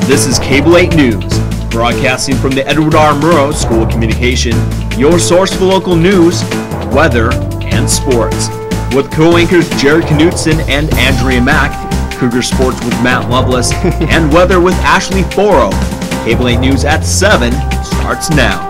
This is Cable 8 News, broadcasting from the Edward R. Murrow School of Communication, your source for local news, weather, and sports. With co-anchors Jared Knutson and Andrea Mack, Cougar Sports with Matt Lovelace, and weather with Ashley Foro. Cable 8 News at 7 starts now.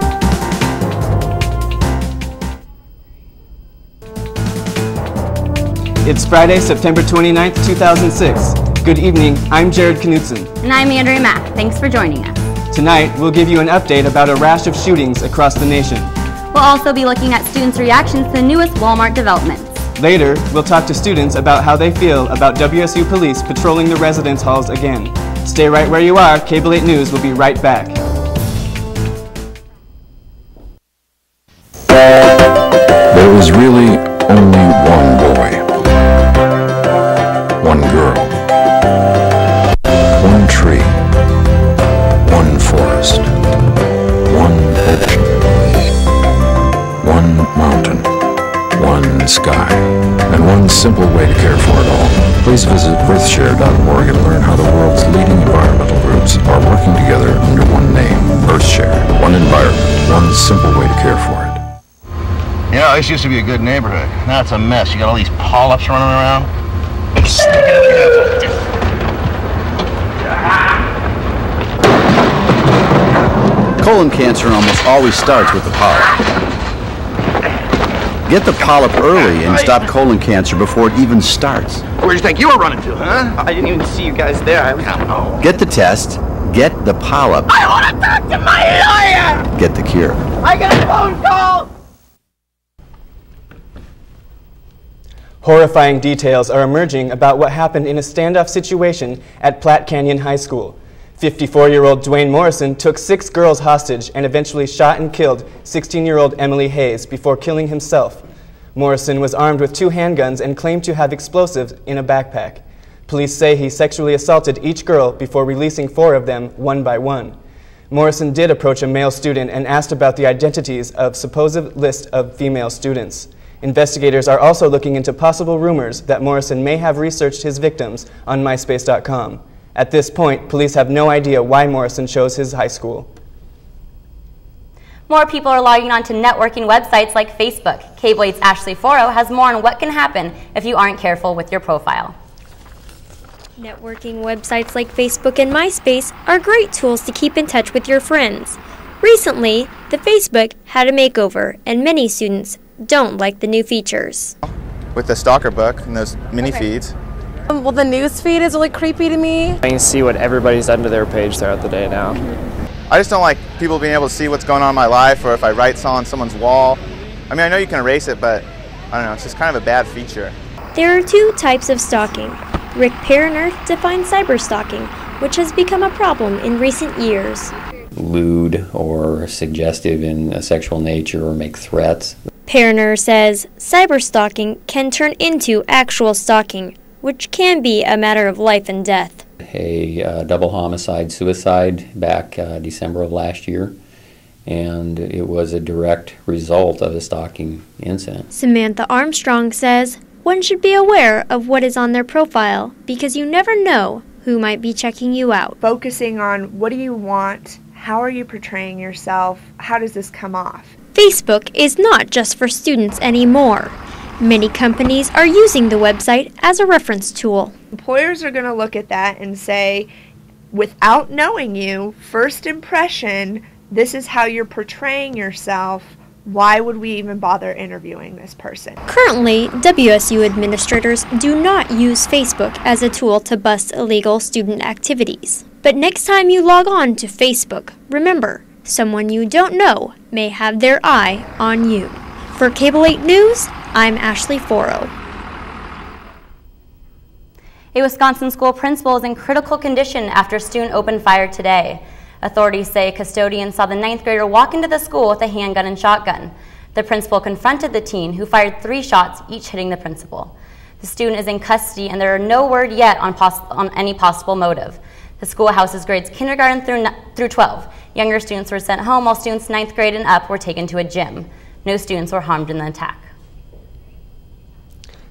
It's Friday, September 29th, 2006. Good evening, I'm Jared Knutson. And I'm Andrea Mack. Thanks for joining us. Tonight, we'll give you an update about a rash of shootings across the nation. We'll also be looking at students' reactions to the newest Walmart developments. Later, we'll talk to students about how they feel about WSU police patrolling the residence halls again. Stay right where you are. Cable 8 News will be right back. There was really only one boy, one girl, one tree, one forest, one ocean, one mountain, one sky, and one simple way to care for it all. Please visit earthshare.org and learn how the world's leading environmental groups are working together under one name, Earthshare. One environment, one simple way to care for it. You know, this used to be a good neighborhood. Now it's a mess. You got all these polyps running around. Colon cancer almost always starts with the polyp. Get the polyp early and stop colon cancer before it even starts. Where'd you think you were running to, huh? I didn't even see you guys there. Get the test, get the polyp. I want to talk to my lawyer! Get the cure. I got a phone call! Horrifying details are emerging about what happened in a standoff situation at Platte Canyon High School. 54-year-old Dwayne Morrison took 6 girls hostage and eventually shot and killed 16-year-old Emily Hayes before killing himself. Morrison was armed with 2 handguns and claimed to have explosives in a backpack. Police say he sexually assaulted each girl before releasing 4 of them one by one. Morrison did approach a male student and asked about the identities of supposed list of female students. Investigators are also looking into possible rumors that Morrison may have researched his victims on MySpace.com. At this point, police have no idea why Morrison chose his high school. More people are logging on to networking websites like Facebook. Cable 8's Ashley Foro has more on what can happen if you aren't careful with your profile. Networking websites like Facebook and MySpace are great tools to keep in touch with your friends. Recently, the Facebook had a makeover, and many students don't like the new features. With the stalker book and those mini feeds. Well, the news feed is really creepy to me. I can see what everybody's done to their page throughout the day now. I just don't like people being able to see what's going on in my life, or if I write something on someone's wall. I mean, I know you can erase it, but I don't know, it's just kind of a bad feature. There are 2 types of stalking. Rick Perriner defines cyberstalking, which has become a problem in recent years. Lewd or suggestive in a sexual nature or make threats. Perriner says cyberstalking can turn into actual stalking, which can be a matter of life and death. A double homicide suicide back December of last year, and it was a direct result of a stalking incident. Samantha Armstrong says one should be aware of what is on their profile because you never know who might be checking you out. Focusing on what do you want, how are you portraying yourself, how does this come off? Facebook is not just for students anymore. Many companies are using the website as a reference tool. Employers are going to look at that and say, without knowing you, first impression, this is how you're portraying yourself. Why would we even bother interviewing this person? Currently, WSU administrators do not use Facebook as a tool to bust illegal student activities. But next time you log on to Facebook, remember, someone you don't know may have their eye on you. For Cable 8 News, I'm Ashley Foro. A Wisconsin school principal is in critical condition after a student opened fire today. Authorities say a custodian saw the 9th grader walk into the school with a handgun and shotgun. The principal confronted the teen, who fired 3 shots, each hitting the principal. The student is in custody, and there are no word yet on any possible motive. The schoolhouse is grades kindergarten through 12. Younger students were sent home, while students 9th grade and up were taken to a gym. No students were harmed in the attack.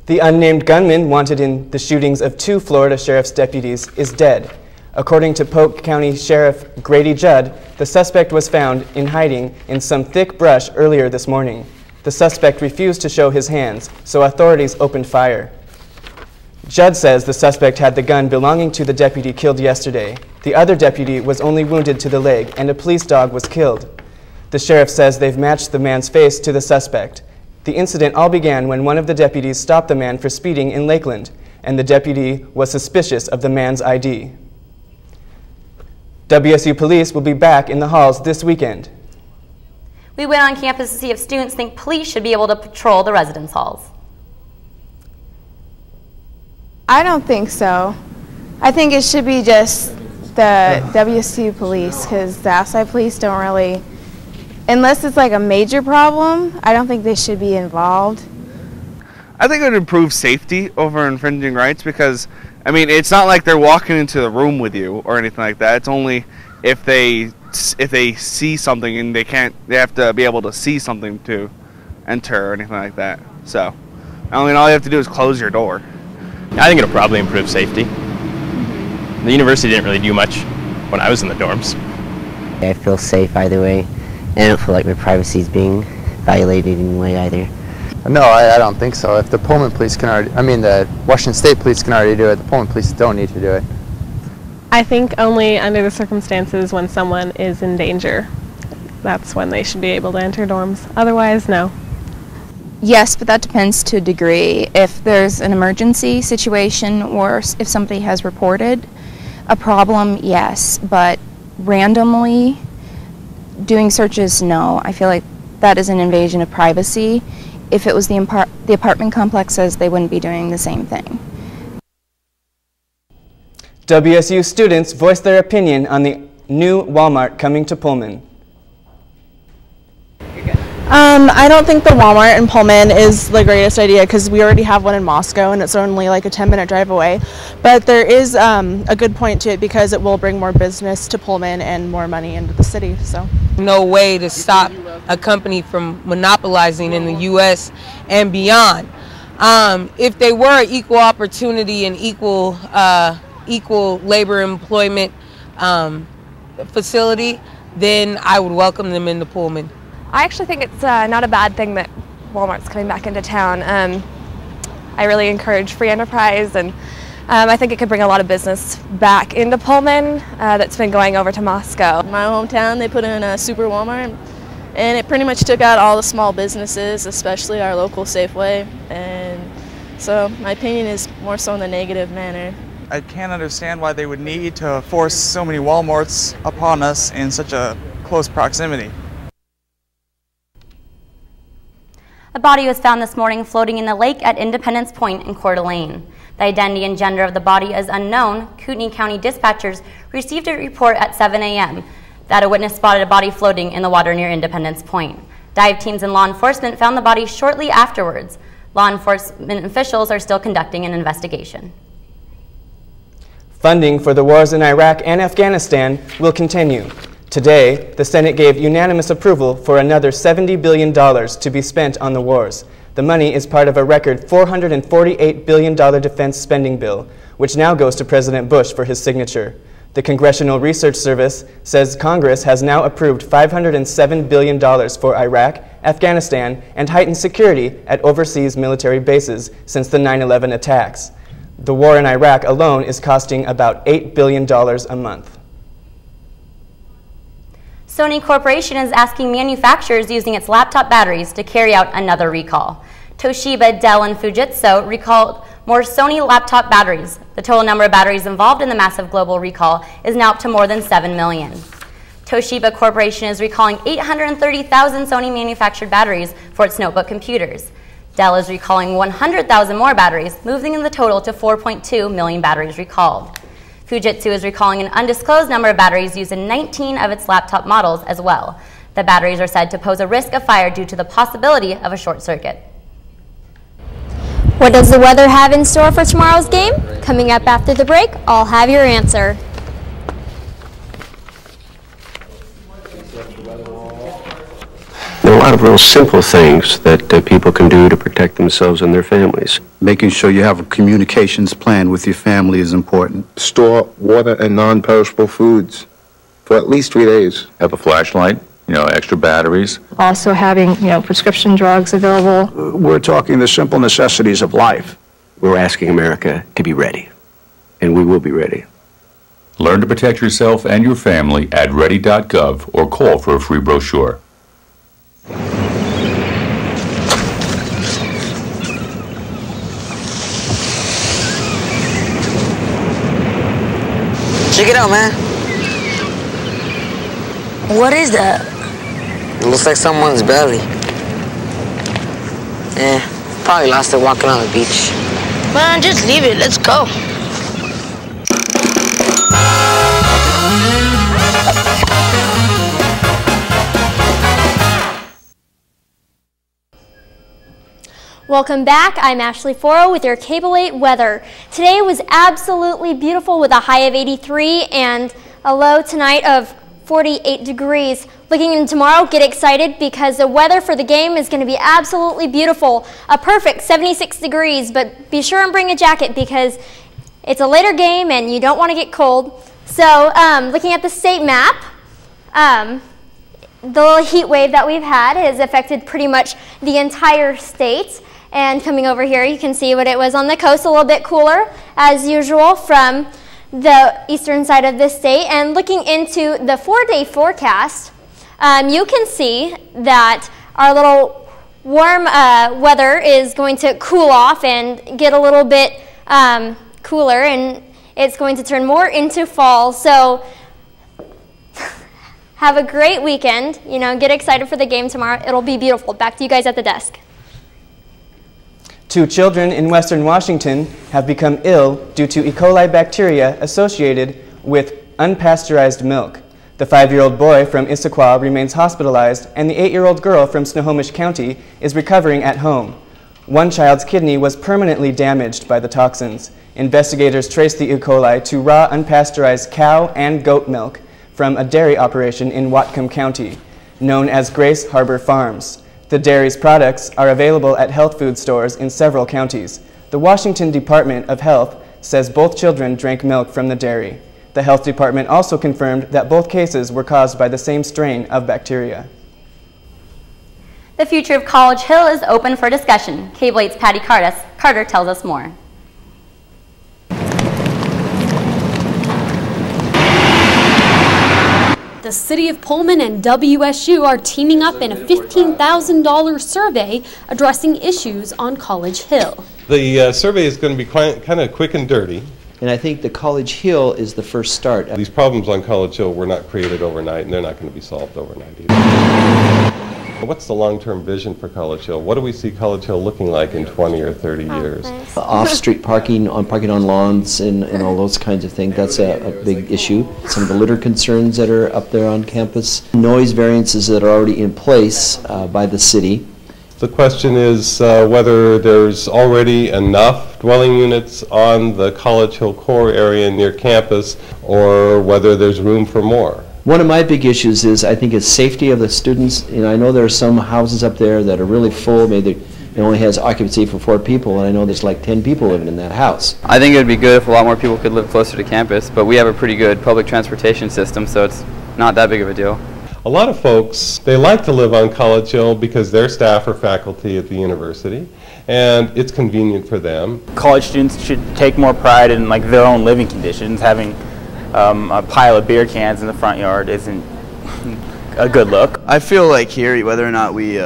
The unnamed gunman wanted in the shootings of 2 Florida sheriff's deputies is dead. According to Polk County Sheriff Grady Judd, the suspect was found in hiding in some thick brush earlier this morning. The suspect refused to show his hands, so authorities opened fire. Judd says the suspect had the gun belonging to the deputy killed yesterday. The other deputy was only wounded to the leg, and a police dog was killed. The sheriff says they've matched the man's face to the suspect. The incident all began when one of the deputies stopped the man for speeding in Lakeland, and the deputy was suspicious of the man's ID. WSU police will be back in the halls this weekend. We went on campus to see if students think police should be able to patrol the residence halls. I don't think so. I think it should be just the WSU police, because the outside police don't really, unless it's like a major problem, I don't think they should be involved. I think it would improve safety over infringing rights, because, I mean, it's not like they're walking into the room with you or anything like that. It's only if they see something and they have to be able to see something to enter or anything like that. So, I mean, all you have to do is close your door. I think it'll probably improve safety. The university didn't really do much when I was in the dorms. I feel safe either way. I don't feel like my privacy is being violated in any way either. No, I don't think so. If the Pullman police can already, the Washington State police can already do it, the Pullman police don't need to do it. I think only under the circumstances when someone is in danger. That's when they should be able to enter dorms. Otherwise, no. Yes, but that depends to a degree. If there's an emergency situation or if somebody has reported a problem, yes, but randomly doing searches, no. I feel like that is an invasion of privacy. If it was the apartment complexes, they wouldn't be doing the same thing. WSU students voiced their opinion on the new Walmart coming to Pullman. I don't think the Walmart in Pullman is the greatest idea, because we already have one in Moscow and it's only like a 10-minute drive away. But there is a good point to it, because it will bring more business to Pullman and more money into the city. So no way to stop a company from monopolizing in the U.S. and beyond. If they were an equal opportunity and equal labor employment facility, then I would welcome them into Pullman. I actually think it's not a bad thing that Walmart's coming back into town. I really encourage free enterprise, and I think it could bring a lot of business back into Pullman that's been going over to Moscow. My hometown, they put in a super Walmart, and it pretty much took out all the small businesses, especially our local Safeway, and so my opinion is more so in the negative manner. I can't understand why they would need to force so many Walmarts upon us in such a close proximity. A body was found this morning floating in the lake at Independence Point in Coeur d'Alene. The identity and gender of the body is unknown. Kootenai County dispatchers received a report at 7 a.m. that a witness spotted a body floating in the water near Independence Point. Dive teams and law enforcement found the body shortly afterwards. Law enforcement officials are still conducting an investigation. Funding for the wars in Iraq and Afghanistan will continue. Today, the Senate gave unanimous approval for another $70 billion to be spent on the wars. The money is part of a record $448 billion defense spending bill, which now goes to President Bush for his signature. The Congressional Research Service says Congress has now approved $507 billion for Iraq, Afghanistan, and heightened security at overseas military bases since the 9/11 attacks. The war in Iraq alone is costing about $8 billion a month. Sony Corporation is asking manufacturers using its laptop batteries to carry out another recall. Toshiba, Dell, and Fujitsu recalled more Sony laptop batteries. The total number of batteries involved in the massive global recall is now up to more than 7 million. Toshiba Corporation is recalling 830,000 Sony manufactured batteries for its notebook computers. Dell is recalling 100,000 more batteries, moving the total to 4.2 million batteries recalled. Fujitsu is recalling an undisclosed number of batteries used in 19 of its laptop models as well. The batteries are said to pose a risk of fire due to the possibility of a short circuit. What does the weather have in store for tomorrow's game? Coming up after the break, I'll have your answer. There are a lot of real simple things that people can do to protect themselves and their families. Making sure you have a communications plan with your family is important. Store water and non-perishable foods for at least 3 days. Have a flashlight, extra batteries. Also having, prescription drugs available. We're talking the simple necessities of life. We're asking America to be ready, and we will be ready. Learn to protect yourself and your family at ready.gov or call for a free brochure. Check it out, man. What is that? It looks like someone's belly. Probably lost it walking on the beach. Man, just leave it. Let's go. Welcome back. I'm Ashley Foro with your Cable 8 weather. Today was absolutely beautiful with a high of 83 and a low tonight of 48 degrees. Looking into tomorrow, get excited because the weather for the game is going to be absolutely beautiful. A perfect 76 degrees, but be sure and bring a jacket because it's a later game and you don't want to get cold. So looking at the state map, the little heat wave that we've had has affected pretty much the entire state. And coming over here, you can see what it was on the coast, a little bit cooler as usual from the eastern side of the state. And looking into the 4-day forecast, you can see that our little warm weather is going to cool off and get a little bit cooler, and it's going to turn more into fall. So have a great weekend. Get excited for the game tomorrow. It'll be beautiful. Back to you guys at the desk. 2 children in Western Washington have become ill due to E. coli bacteria associated with unpasteurized milk. The 5-year-old boy from Issaquah remains hospitalized, and the 8-year-old girl from Snohomish County is recovering at home. One child's kidney was permanently damaged by the toxins. Investigators traced the E. coli to raw unpasteurized cow and goat milk from a dairy operation in Whatcom County, known as Grace Harbor Farms. The dairy's products are available at health food stores in several counties. The Washington Department of Health says both children drank milk from the dairy. The health department also confirmed that both cases were caused by the same strain of bacteria. The future of College Hill is open for discussion. Cable 8's Patty Carter tells us more. The City of Pullman and WSU are teaming up in a $15,000 survey addressing issues on College Hill. The survey is going to be kind of quick and dirty. And I think the College Hill is the first start. These problems on College Hill were not created overnight, and they're not going to be solved overnight either. What's the long-term vision for College Hill? What do we see College Hill looking like in 20 or 30 years? Off-street parking on lawns and all those kinds of things, that's a big issue. Some of the litter concerns that are up there on campus. Noise variances that are already in place by the city. The question is whether there's already enough dwelling units on the College Hill core area near campus or whether there's room for more. One of my big issues is, I think, is safety of the students. I know there are some houses up there that are really full. Maybe it only has occupancy for 4 people, and I know there's like 10 people living in that house. I think it would be good if a lot more people could live closer to campus, but we have a pretty good public transportation system, so it's not that big of a deal. A lot of folks, they like to live on College Hill because their staff are faculty at the university, and it's convenient for them. College students should take more pride in their own living conditions. Having a pile of beer cans in the front yard isn't a good look. I feel like here, whether or not we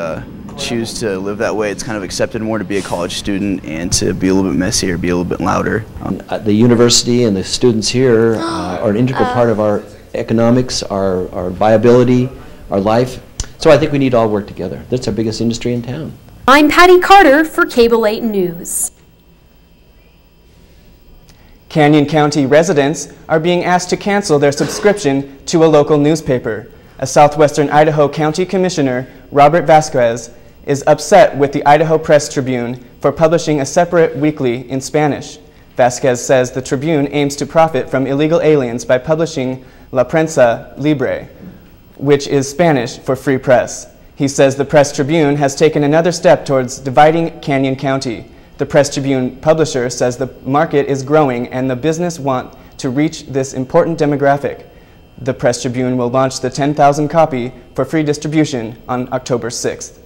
choose to live that way, it's kind of accepted more to be a college student and to be a little bit messier, be a little bit louder. The university and the students here are an integral part of our economics, our viability, our life. So I think we need to all work together. That's our biggest industry in town. I'm Patty Carter for Cable 8 News. Canyon County residents are being asked to cancel their subscription to a local newspaper. A southwestern Idaho County Commissioner, Robert Vasquez, is upset with the Idaho Press Tribune for publishing a separate weekly in Spanish. Vasquez says the Tribune aims to profit from illegal aliens by publishing La Prensa Libre, which is Spanish for free press. He says the Press Tribune has taken another step towards dividing Canyon County. The Press Tribune publisher says the market is growing and the business want to reach this important demographic. The Press Tribune will launch the 10,000 copy for free distribution on October 6th.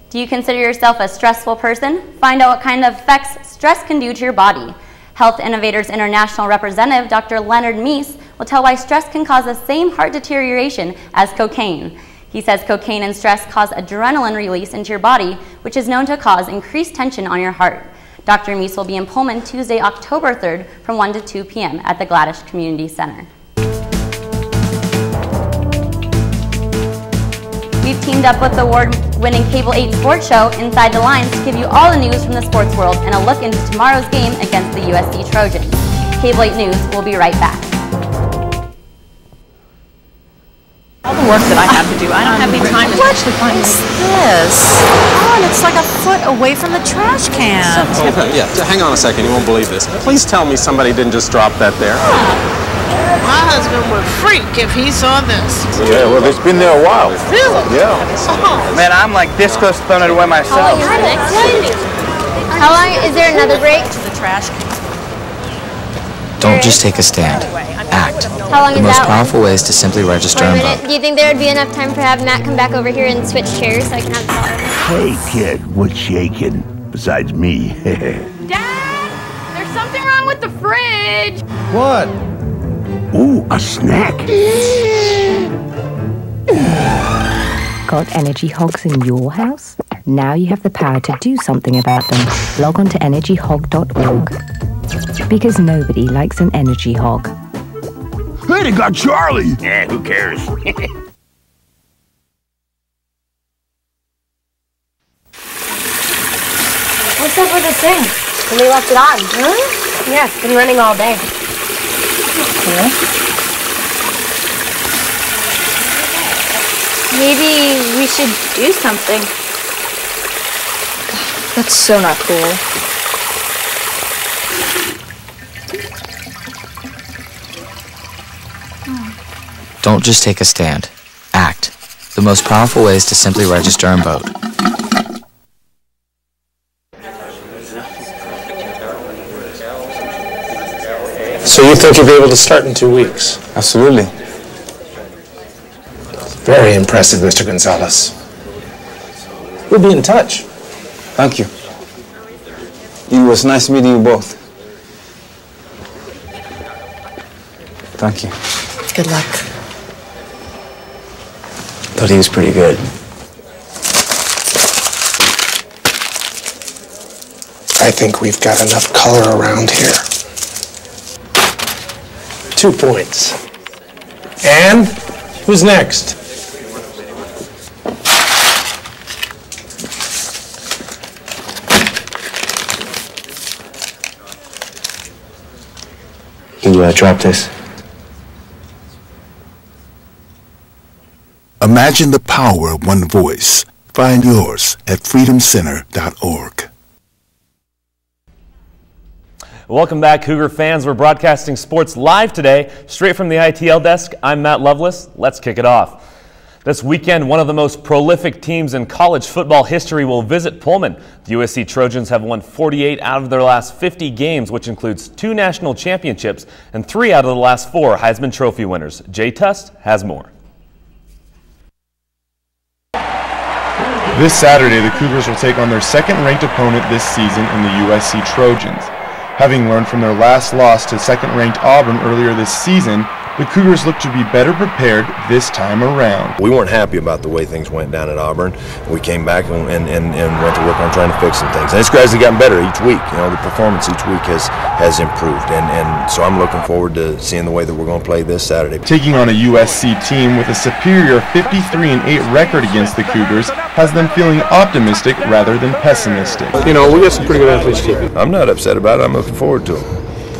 Do you consider yourself a stressful person? Find out what kind of effects stress can do to your body. Health Innovators International representative Dr. Leonard Meese will tell why stress can cause the same heart deterioration as cocaine. He says cocaine and stress cause adrenaline release into your body, which is known to cause increased tension on your heart. Dr. Meese will be in Pullman Tuesday, October 3rd from 1 to 2 p.m. at the Gladish Community Center. We've teamed up with the award-winning Cable 8 sports show Inside the Lines to give you all the news from the sports world and a look into tomorrow's game against the USC Trojans. Cable 8 News will be right back. All the work that I have to do, I don't have any time to actually find this. Oh, and it's like a foot away from the trash can. Okay, yeah, hang on a second, you won't believe this. Please tell me somebody didn't just drop that there. My husband would freak if he saw this. Yeah, well, it's been there a while. Really? Yeah. Oh. Man, I'm like this close to throwing it away myself. How long is there another break? To the trash can. Don't just take a stand. Act. How long the is most that powerful way is to simply register and vote. Do you think there would be enough time for have Matt come back over here and switch chairs so I can have the power? Hey, kid, what's shaking? Besides me. Dad! There's something wrong with the fridge! What? Ooh, a snack. Got energy hogs in your house? Now you have the power to do something about them. Log on to energyhog.org. Because nobody likes an energy hog. Hey, they got Charlie! Eh, who cares? What's up with this thing? Somebody left it on. Huh? Yeah, it's been running all day. Cool. Maybe we should do something. That's so not cool. Don't just take a stand. Act. The most powerful way is to simply register and vote. So you think you'll be able to start in 2 weeks? Absolutely. Very impressive, Mr. Gonzalez. We'll be in touch. Thank you. It was nice meeting you both. Thank you. Good luck. Thought he was pretty good. I think we've got enough color around here. 2 points. And who's next? You dropped this. Imagine the power of one voice. Find yours at freedomcenter.org. Welcome back, Cougar fans. We're broadcasting sports live today, straight from the ITL desk. I'm Matt Lovelace. Let's kick it off. This weekend, one of the most prolific teams in college football history will visit Pullman. The USC Trojans have won 48 out of their last 50 games, which includes 2 national championships and 3 out of the last 4 Heisman Trophy winners. Jay Tust has more. This Saturday, the Cougars will take on their second-ranked opponent this season in the USC Trojans. Having learned from their last loss to second-ranked Auburn earlier this season, the Cougars look to be better prepared this time around. We weren't happy about the way things went down at Auburn. We came back and went to work on trying to fix some things. And it's gradually gotten better each week. You know, the performance each week has improved. And so I'm looking forward to seeing the way that we're going to play this Saturday. Taking on a USC team with a superior 53-8 record against the Cougars has them feeling optimistic rather than pessimistic. You know, we got some pretty good athletes too. I'm not upset about it. I'm looking forward to it.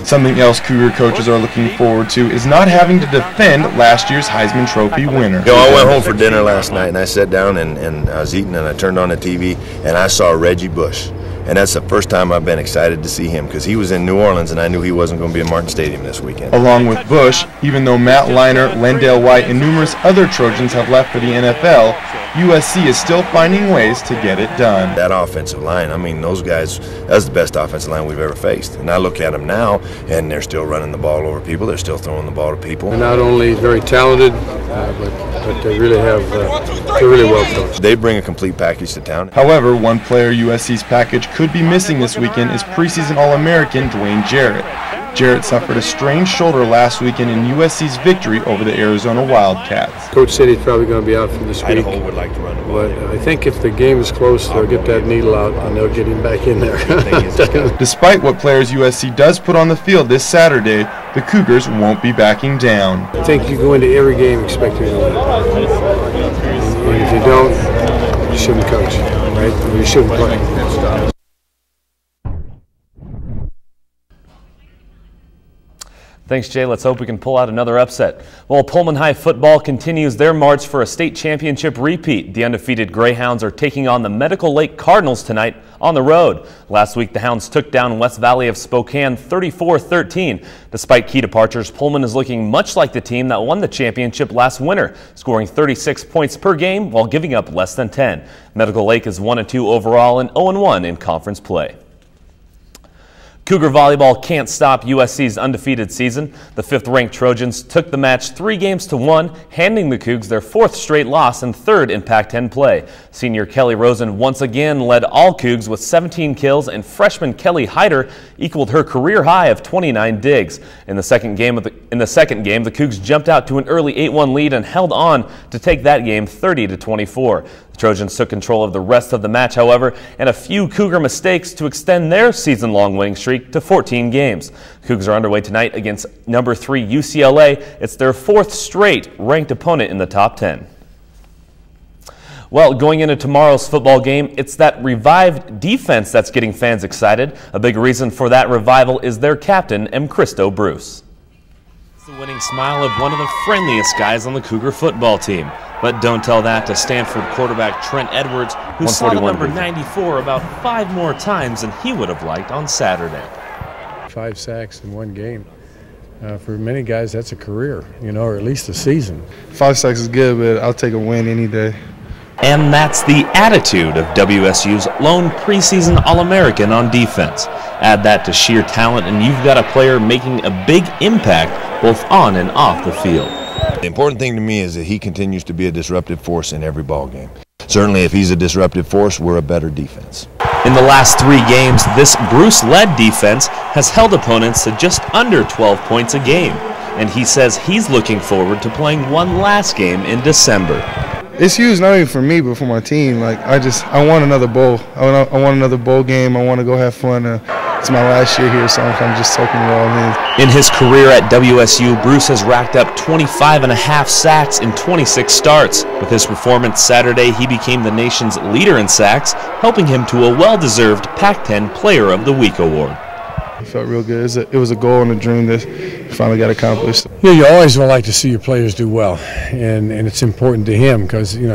Something else Cougar coaches are looking forward to is not having to defend last year's Heisman Trophy winner. You know, I went home for dinner last night and I sat down and I was eating and I turned on the TV and I saw Reggie Bush. and that's the first time I've been excited to see him, because he was in New Orleans and I knew he wasn't going to be in Martin Stadium this weekend. Along with Bush, even though Matt Leinart, Lendale White, and numerous other Trojans have left for the NFL, USC is still finding ways to get it done. That offensive line, I mean, those guys, that's the best offensive line we've ever faced. And I look at them now, and they're still running the ball over people. They're still throwing the ball to people. They're not only very talented, but they really have, they're really well coached. They bring a complete package to town. However, one player USC's package could be missing this weekend is preseason All-American Dwayne Jarrett. Jarrett suffered a strained shoulder last weekend in USC's victory over the Arizona Wildcats. Coach said he's probably going to be out for this week. Idaho would like to run the ball. But I think if the game is close, they'll get that needle out and they'll get him back in there. Despite what players USC does put on the field this Saturday, the Cougars won't be backing down. I think you go into every game expecting to win. And if you don't, you shouldn't coach, right? You shouldn't play. Thanks, Jay. Let's hope we can pull out another upset. Well, Pullman High football continues their march for a state championship repeat. The undefeated Greyhounds are taking on the Medical Lake Cardinals tonight on the road. Last week, the Hounds took down West Valley of Spokane 34-13. Despite key departures, Pullman is looking much like the team that won the championship last winter, scoring 36 points per game while giving up less than 10. Medical Lake is 1-2 overall and 0-1 in conference play. Cougar volleyball can't stop USC's undefeated season. The 5th-ranked Trojans took the match 3-1, handing the Cougs their 4th straight loss and 3rd in Pac-10 play. Senior Kelly Rosen once again led all Cougs with 17 kills, and freshman Kelly Hyder equaled her career high of 29 digs. In the second game, the Cougs jumped out to an early 8-1 lead and held on to take that game 30-24. Trojans took control of the rest of the match, however, and a few Cougar mistakes to extend their season-long winning streak to 14 games. Cougs are underway tonight against number 3 UCLA. It's their 4th straight ranked opponent in the top 10. Well, going into tomorrow's football game, it's that revived defense that's getting fans excited. A big reason for that revival is their captain, M. Christo Bruce. The winning smile of one of the friendliest guys on the Cougar football team. But don't tell that to Stanford quarterback Trent Edwards, who saw the number 94 about 5 more times than he would have liked on Saturday. 5 sacks in one game. For many guys, that's a career, or at least a season. 5 sacks is good, but I'll take a win any day. And that's the attitude of WSU's lone preseason All-American on defense. Add that to sheer talent, and you've got a player making a big impact both on and off the field. The important thing to me is that he continues to be a disruptive force in every ball game. Certainly, if he's a disruptive force, we're a better defense. In the last 3 games, this Bruce-led defense has held opponents to just under 12 points a game. And he says he's looking forward to playing one last game in December. It's huge not only for me, but for my team. I want another bowl. I want another bowl game. I want to go have fun. It's my last year here, so I'm kind of just soaking it all in. In his career at WSU, Bruce has racked up 25.5 sacks in 26 starts. With his performance Saturday, he became the nation's leader in sacks, helping him to a well-deserved Pac-10 Player of the Week award. It felt real good. It was a goal and a dream that finally got accomplished. Yeah, you always would like to see your players do well, and it's important to him because he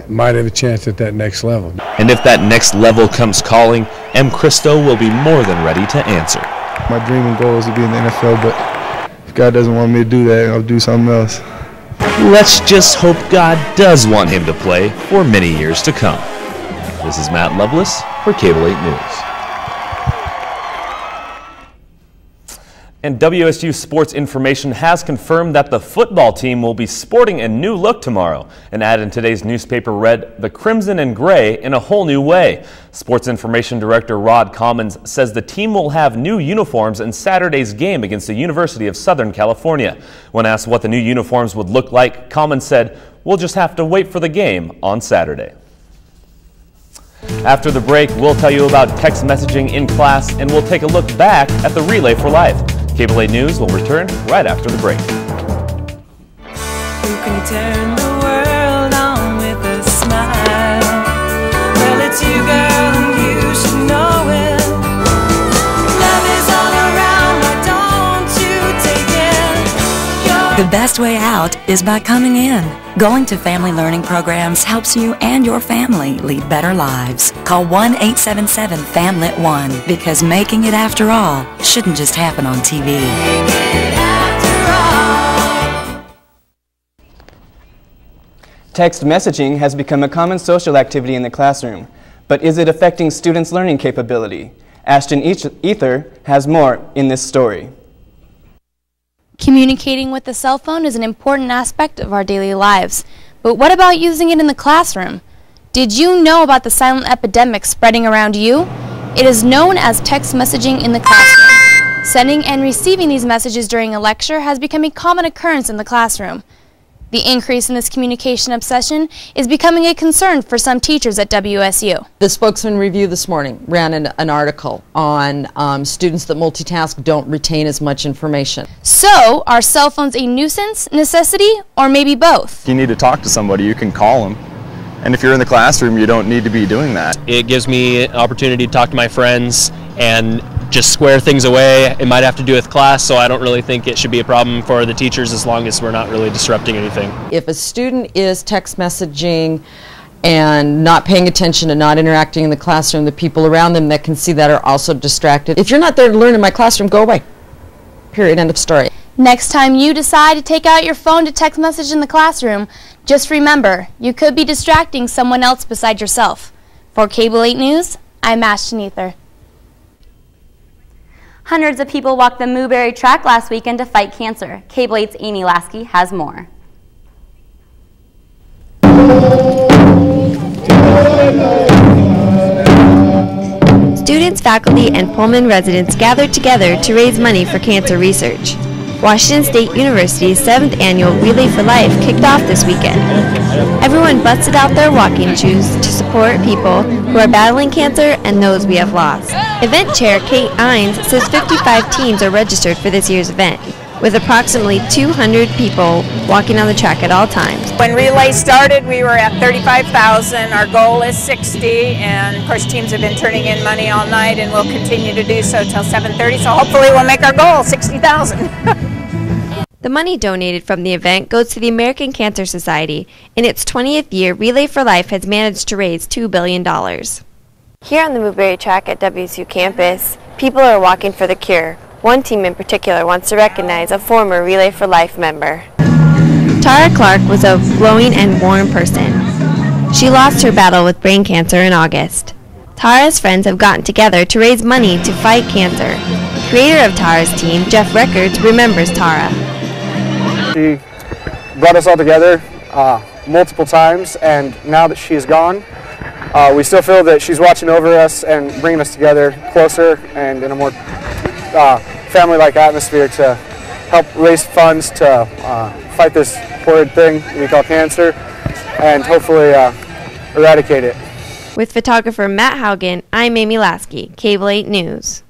might have a chance at that next level. And if that next level comes calling, M. Christo will be more than ready to answer. My dream and goal is to be in the NFL, but if God doesn't want me to do that, I'll do something else. Let's just hope God does want him to play for many years to come. This is Matt Lovelace for Cable 8 News. And WSU Sports Information has confirmed that the football team will be sporting a new look tomorrow. An ad in today's newspaper read, "The Crimson and Gray in a whole new way." Sports Information Director Rod Commons says the team will have new uniforms in Saturday's game against the University of Southern California. When asked what the new uniforms would look like, Commons said, "We'll just have to wait for the game on Saturday." After the break, we'll tell you about text messaging in class, and we'll take a look back at the Relay for Life. Cable 8 News will return right after the break. Who can turn the world on with a smile? Well, it's you, girl, and you should know it. Love is all around, why don't you take it? You're The best way out is by coming in. Going to family learning programs helps you and your family lead better lives. Call 1-877-FAMLET-1 because making it after all shouldn't just happen on TV. Text messaging has become a common social activity in the classroom, but is it affecting students' learning capability? Ashton Ether has more in this story. Communicating with the cell phone is an important aspect of our daily lives, but what about using it in the classroom? Did you know about the silent epidemic spreading around you? It is known as text messaging in the classroom. Sending and receiving these messages during a lecture has become a common occurrence in the classroom. The increase in this communication obsession is becoming a concern for some teachers at WSU. The Spokesman Review this morning ran an article on students that multitask don't retain as much information. So, are cell phones a nuisance, necessity, or maybe both? If you need to talk to somebody, you can call them. And if you're in the classroom, you don't need to be doing that. It gives me an opportunity to talk to my friends and just square things away. It might have to do with class, so I don't really think it should be a problem for the teachers as long as we're not really disrupting anything. If a student is text messaging and not paying attention and not interacting in the classroom, the people around them that can see that are also distracted. If you're not there to learn in my classroom, go away. Period. End of story. Next time you decide to take out your phone to text message in the classroom, just remember, you could be distracting someone else beside yourself. For Cable 8 News, I'm Ashton Ether. Hundreds of people walked the Newberry track last weekend to fight cancer. Cable 8's Amy Lasky has more. Students, faculty, and Pullman residents gathered together to raise money for cancer research. Washington State University's 7th annual Relay for Life kicked off this weekend. Everyone busted out their walking shoes to support people who are battling cancer and those we have lost. Event chair Kate Ines says 55 teams are registered for this year's event, with approximately 200 people walking on the track at all times. When Relay started, we were at 35,000. Our goal is 60, and of course teams have been turning in money all night and will continue to do so till 7:30, so hopefully we'll make our goal, 60,000. The money donated from the event goes to the American Cancer Society. In its 20th year, Relay for Life has managed to raise $2 billion. Here on the Newberry track at WSU campus, people are walking for the cure. One team in particular wants to recognize a former Relay for Life member. Tara Clark was a glowing and warm person. She lost her battle with brain cancer in August. Tara's friends have gotten together to raise money to fight cancer. The creator of Tara's team, Jeff Records, remembers Tara. She brought us all together multiple times, and now that she's gone, we still feel that she's watching over us and bringing us together closer and in a more family-like atmosphere to help raise funds to fight this horrid thing we call cancer and hopefully eradicate it. With photographer Matt Haugen, I'm Amy Lasky, Cable 8 News.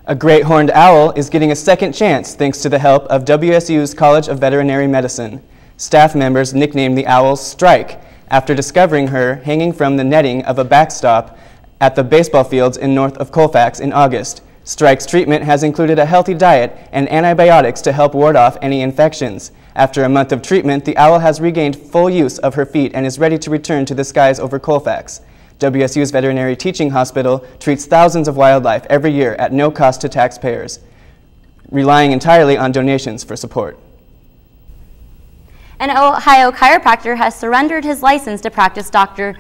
A great horned owl is getting a second chance thanks to the help of WSU's College of Veterinary Medicine. Staff members nicknamed the owl Strike after discovering her hanging from the netting of a backstop at the baseball fields in north of Colfax in August. Strike's treatment has included a healthy diet and antibiotics to help ward off any infections. After a month of treatment, the owl has regained full use of her feet and is ready to return to the skies over Colfax. WSU's Veterinary Teaching Hospital treats thousands of wildlife every year at no cost to taxpayers, relying entirely on donations for support. An Ohio chiropractor has surrendered his license to practice Dr.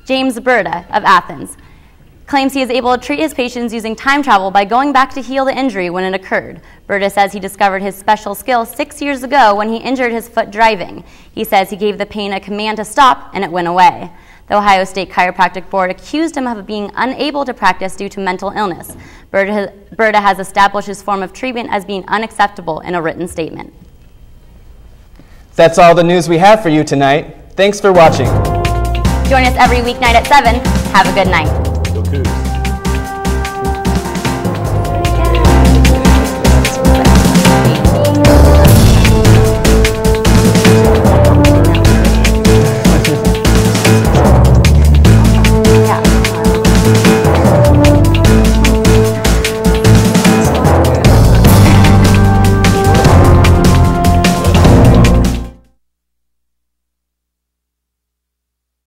James Burda of Athens. Claims he is able to treat his patients using time travel by going back to heal the injury when it occurred. Burda says he discovered his special skill 6 years ago when he injured his foot driving. He says he gave the pain a command to stop and it went away. The Ohio State Chiropractic Board accused him of being unable to practice due to mental illness. Burda has established his form of treatment as being unacceptable in a written statement. That's all the news we have for you tonight. Thanks for watching. Join us every weeknight at 7. Have a good night.